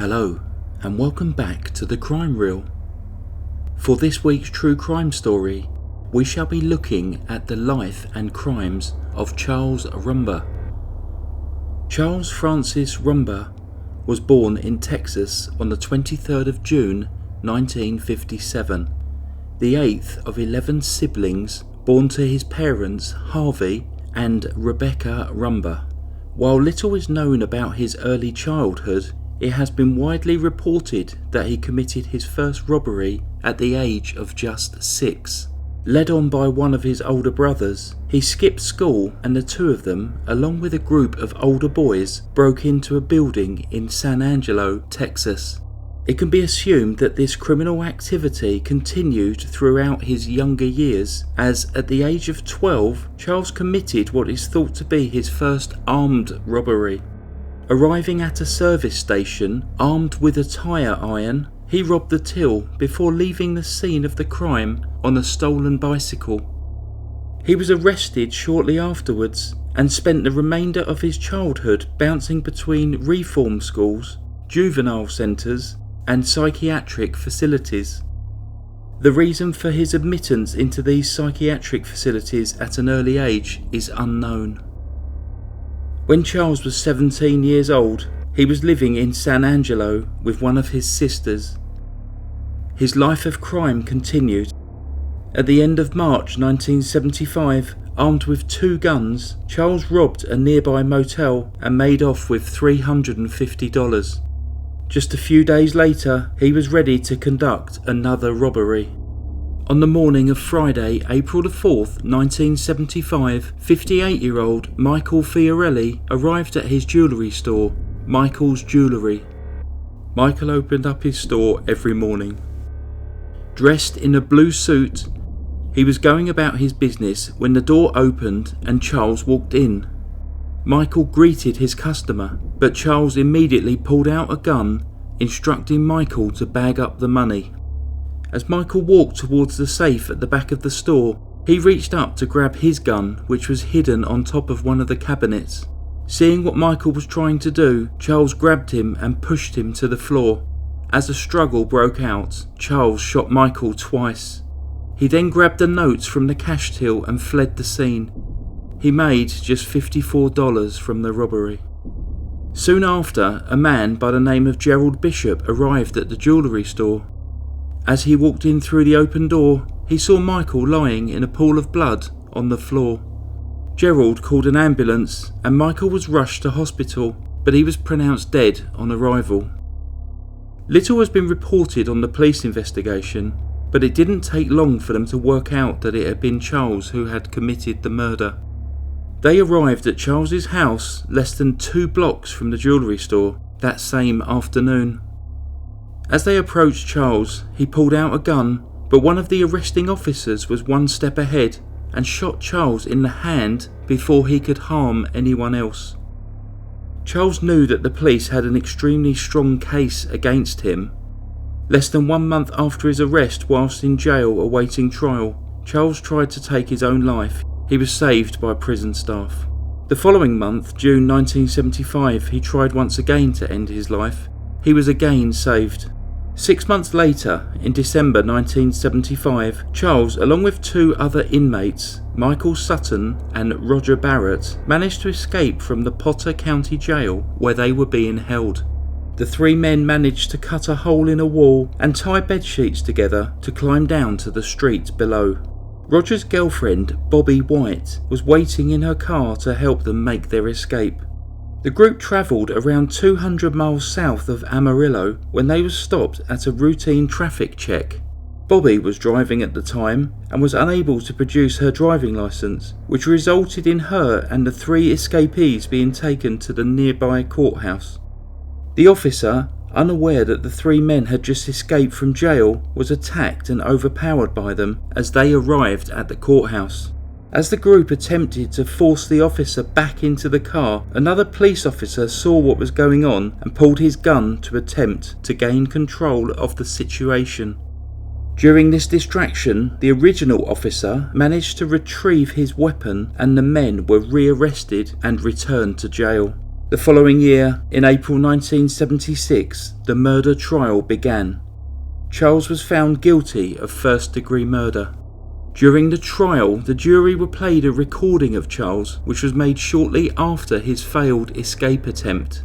Hello, and welcome back to Thecrimereel. For this week's true crime story, we shall be looking at the life and crimes of Charles Rumbaugh. Charles Francis Rumbaugh was born in Texas on the 23rd of June 1957, the 8th of 11 siblings born to his parents Harvey and Rebecca Rumbaugh. While little is known about his early childhood, it has been widely reported that he committed his first robbery at the age of just 6. Led on by one of his older brothers, he skipped school and the two of them, along with a group of older boys, broke into a building in San Angelo, Texas. It can be assumed that this criminal activity continued throughout his younger years, as at the age of 12, Charles committed what is thought to be his first armed robbery. Arriving at a service station, armed with a tire iron, he robbed the till before leaving the scene of the crime on a stolen bicycle. He was arrested shortly afterwards and spent the remainder of his childhood bouncing between reform schools, juvenile centres and psychiatric facilities. The reason for his admittance into these psychiatric facilities at an early age is unknown. When Charles was 17 years old, he was living in San Angelo with one of his sisters. His life of crime continued. At the end of March 1975, armed with 2 guns, Charles robbed a nearby motel and made off with $350. Just a few days later, he was ready to conduct another robbery. On the morning of Friday, April the 4th, 1975, 58-year-old Michael Fiorelli arrived at his jewellery store, Michael's Jewellery. Michael opened up his store every morning. Dressed in a blue suit, he was going about his business when the door opened and Charles walked in. Michael greeted his customer, but Charles immediately pulled out a gun, instructing Michael to bag up the money. As Michael walked towards the safe at the back of the store, he reached up to grab his gun, which was hidden on top of one of the cabinets. Seeing what Michael was trying to do, Charles grabbed him and pushed him to the floor. As a struggle broke out, Charles shot Michael twice. He then grabbed the notes from the cash till and fled the scene. He made just $54 from the robbery. Soon after, a man by the name of Gerald Bishop arrived at the jewellery store. As he walked in through the open door, he saw Michael lying in a pool of blood on the floor. Gerald called an ambulance and Michael was rushed to hospital, but he was pronounced dead on arrival. Little has been reported on the police investigation, but it didn't take long for them to work out that it had been Charles who had committed the murder. They arrived at Charles's house less than 2 blocks from the jewellery store that same afternoon. As they approached Charles, he pulled out a gun, but one of the arresting officers was one step ahead and shot Charles in the hand before he could harm anyone else. Charles knew that the police had an extremely strong case against him. Less than 1 month after his arrest, whilst in jail awaiting trial, Charles tried to take his own life. He was saved by prison staff. The following month, June 1975, he tried once again to end his life. He was again saved. 6 months later, in December 1975, Charles, along with 2 other inmates, Michael Sutton and Roger Barrett, managed to escape from the Potter County Jail where they were being held. The 3 men managed to cut a hole in a wall and tie bed sheets together to climb down to the street below. Roger's girlfriend, Bobby White, was waiting in her car to help them make their escape. The group travelled around 200 miles south of Amarillo when they were stopped at a routine traffic check. Bobby was driving at the time and was unable to produce her driving licence, which resulted in her and the 3 escapees being taken to the nearby courthouse. The officer, unaware that the 3 men had just escaped from jail, was attacked and overpowered by them as they arrived at the courthouse. As the group attempted to force the officer back into the car, another police officer saw what was going on and pulled his gun to attempt to gain control of the situation. During this distraction, the original officer managed to retrieve his weapon and the men were rearrested and returned to jail. The following year, in April 1976, the murder trial began. Charles was found guilty of first-degree murder. During the trial, the jury were played a recording of Charles, which was made shortly after his failed escape attempt.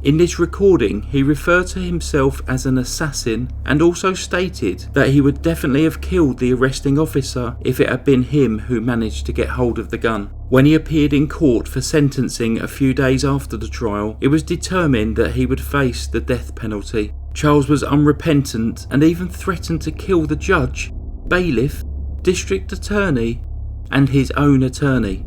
In this recording, he referred to himself as an assassin and also stated that he would definitely have killed the arresting officer if it had been him who managed to get hold of the gun. When he appeared in court for sentencing a few days after the trial, it was determined that he would face the death penalty. Charles was unrepentant and even threatened to kill the judge, bailiff, district attorney, and his own attorney.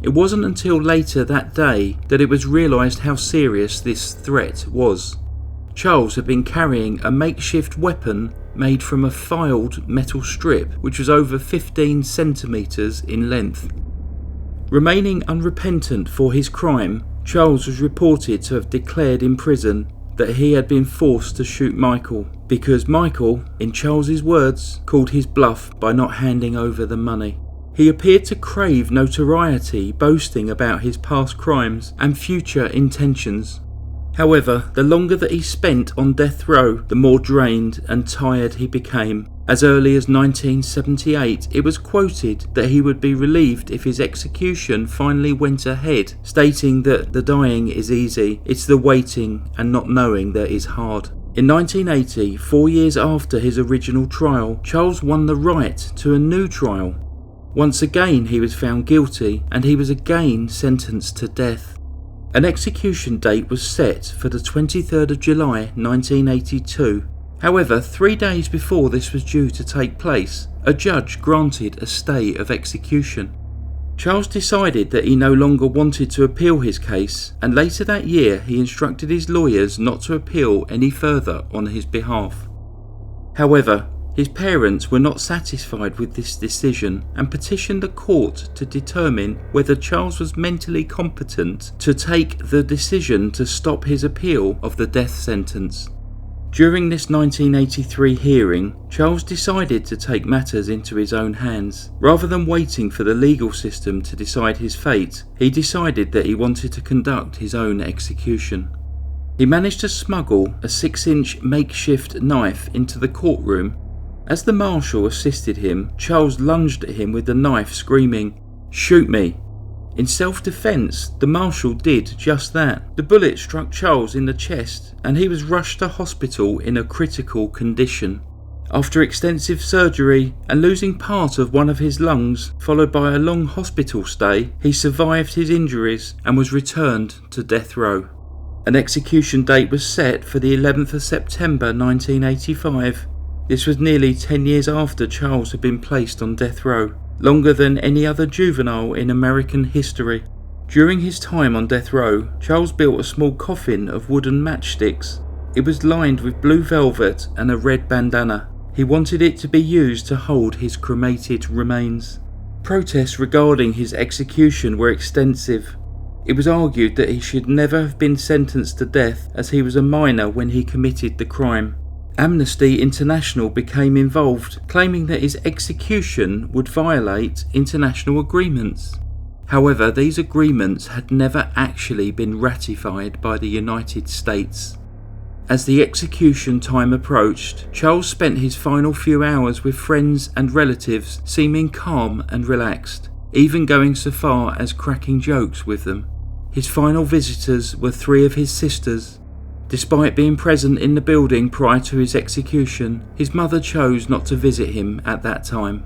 It wasn't until later that day that it was realised how serious this threat was. Charles had been carrying a makeshift weapon made from a filed metal strip which was over 15 centimetres in length. Remaining unrepentant for his crime, Charles was reported to have declared in prison that he had been forced to shoot Michael because Michael, in Charles's words, called his bluff by not handing over the money. He appeared to crave notoriety, boasting about his past crimes and future intentions. However, the longer that he spent on death row, the more drained and tired he became. As early as 1978, it was quoted that he would be relieved if his execution finally went ahead, stating that the dying is easy, it's the waiting and not knowing that is hard. In 1980, 4 years after his original trial, Charles won the right to a new trial. Once again he was found guilty and he was again sentenced to death. An execution date was set for the 23rd of July 1982. However, 3 days before this was due to take place, a judge granted a stay of execution. Charles decided that he no longer wanted to appeal his case, and later that year he instructed his lawyers not to appeal any further on his behalf. However, his parents were not satisfied with this decision and petitioned the court to determine whether Charles was mentally competent to take the decision to stop his appeal of the death sentence. During this 1983 hearing, Charles decided to take matters into his own hands. Rather than waiting for the legal system to decide his fate, he decided that he wanted to conduct his own execution. He managed to smuggle a 6-inch makeshift knife into the courtroom. As the marshal assisted him, Charles lunged at him with the knife, screaming, "Shoot me!" In self-defence, the marshal did just that. The bullet struck Charles in the chest and he was rushed to hospital in a critical condition. After extensive surgery and losing part of one of his lungs, followed by a long hospital stay, he survived his injuries and was returned to death row. An execution date was set for the 11th of September 1985. This was nearly 10 years after Charles had been placed on death row, longer than any other juvenile in American history. During his time on death row, Charles built a small coffin of wooden matchsticks. It was lined with blue velvet and a red bandana. He wanted it to be used to hold his cremated remains. Protests regarding his execution were extensive. It was argued that he should never have been sentenced to death as he was a minor when he committed the crime. Amnesty International became involved, claiming that his execution would violate international agreements. However, these agreements had never actually been ratified by the United States. As the execution time approached, Charles spent his final few hours with friends and relatives, seeming calm and relaxed, even going so far as cracking jokes with them. His final visitors were 3 of his sisters. Despite being present in the building prior to his execution, his mother chose not to visit him at that time.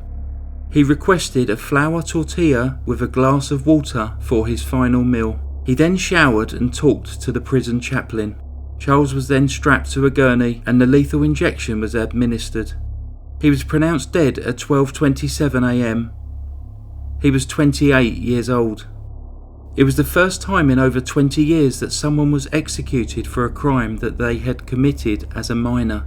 He requested a flour tortilla with a glass of water for his final meal. He then showered and talked to the prison chaplain. Charles was then strapped to a gurney and the lethal injection was administered. He was pronounced dead at 12:27 a.m. He was 28 years old. It was the first time in over 20 years that someone was executed for a crime that they had committed as a minor.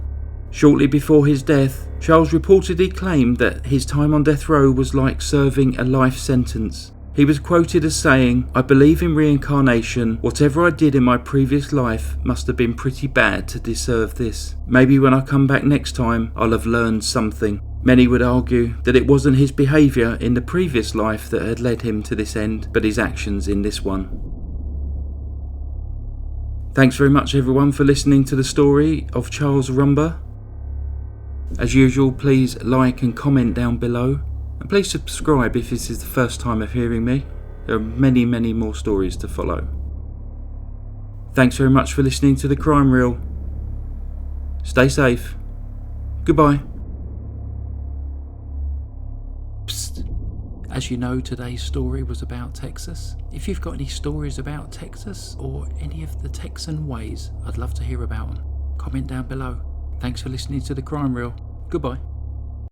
Shortly before his death, Charles reportedly claimed that his time on death row was like serving a life sentence. He was quoted as saying, "I believe in reincarnation. Whatever I did in my previous life must have been pretty bad to deserve this. Maybe when I come back next time, I'll have learned something." Many would argue that it wasn't his behaviour in the previous life that had led him to this end, but his actions in this one. Thanks very much everyone for listening to the story of Charles Rumbaugh. As usual, please like and comment down below, and please subscribe if this is the first time of hearing me. There are many more stories to follow. Thanks very much for listening to the Crime Reel. Stay safe. Goodbye. Psst. As you know, today's story was about Texas. If you've got any stories about Texas or any of the Texan ways, I'd love to hear about them. Comment down below. Thanks for listening to the Crime Reel. Goodbye.